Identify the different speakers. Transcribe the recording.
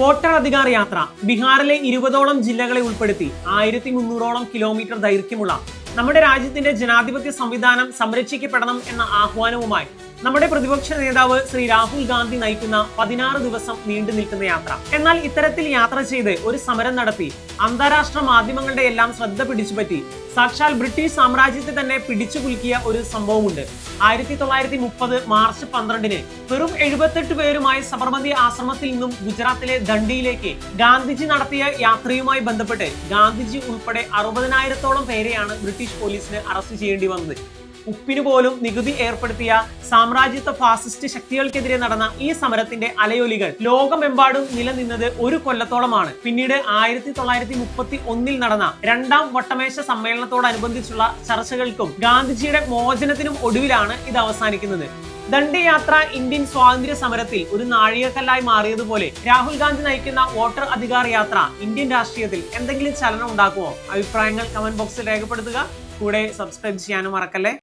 Speaker 1: Voter Adhikar യാത്ര ബീഹാറിലെ 20ഓളം ജില്ലകളെ ഉൾപ്പെടുത്തി 1300ഓളം കിലോമീറ്റർ ദൈർഘ്യമുള്ള നമ്മുടെ രാജ്യത്തിന്റെ ജനാധിപത്യ സംവിധാനം സംരക്ഷിക്കപ്പെടണം എന്ന ആഹ്വാനവുമായി നമ്മുടെ പ്രതിപക്ഷ നേതാവ് ശ്രീ രാഹുൽ ഗാന്ധി നയിക്കുന്ന 16 ദിവസം നീണ്ടു നിൽക്കുന്ന യാത്ര. എന്നാൽ ഇത്തരത്തിൽ യാത്ര ചെയ്ത് ഒരു സമരം നടത്തി അന്താരാഷ്ട്ര മാധ്യമങ്ങളുടെ എല്ലാം ശ്രദ്ധ പിടിച്ചുപറ്റി സാക്ഷാൽ ബ്രിട്ടീഷ് സാമ്രാജ്യത്തെ തന്നെ പിടിച്ചു കുലുക്കിയ ഒരു സംഭവമുണ്ട്. 1930 മാർച്ച് 12-ന് വെറും 78 പേരുമായി സബർമതി ആശ്രമത്തിൽ നിന്നും ഗുജറാത്തിലെ ദണ്ഡിയിലേക്ക് ഗാന്ധിജി നടത്തിയ യാത്രയുമായി ബന്ധപ്പെട്ട് ഗാന്ധിജി ഉൾപ്പെടെ 60,000-ഓളം പേരെയാണ് ബ്രിട്ടീഷ് പോലീസിന് അറസ്റ്റ് ചെയ്യേണ്ടി വന്നത്. ഉപ്പിന് പോലും നികുതി ഏർപ്പെടുത്തിയ സാമ്രാജ്യത്വ ഫാസിസ്റ്റ് ശക്തികൾക്കെതിരെ നടന്ന ഈ സമരത്തിന്റെ അലയൊലികൾ ലോകമെമ്പാടും നിലനിന്നത് ഒരു കൊല്ലത്തോളമാണ്. പിന്നീട് 1931-ൽ നടന്ന രണ്ടാം വട്ടമേശ സമ്മേളനത്തോടനുബന്ധിച്ചുള്ള ചർച്ചകൾക്കും ഗാന്ധിജിയുടെ മോചനത്തിനും ഒടുവിലാണ് ഇത് അവസാനിക്കുന്നത്. ദണ്ഡി യാത്ര ഇന്ത്യൻ സ്വാതന്ത്ര്യ സമരത്തിൽ ഒരു നാഴികക്കല്ലായി മാറിയതുപോലെ രാഹുൽ ഗാന്ധി നയിക്കുന്ന വോട്ടർ അധികാർ യാത്ര ഇന്ത്യൻ രാഷ്ട്രീയത്തിൽ എന്തെങ്കിലും ചലനം ഉണ്ടാക്കുമോ? അഭിപ്രായങ്ങൾ കമന്റ് ബോക്സിൽ രേഖപ്പെടുത്തുക. കൂടെ സബ്സ്ക്രൈബ് ചെയ്യാനും മറക്കല്ലേ.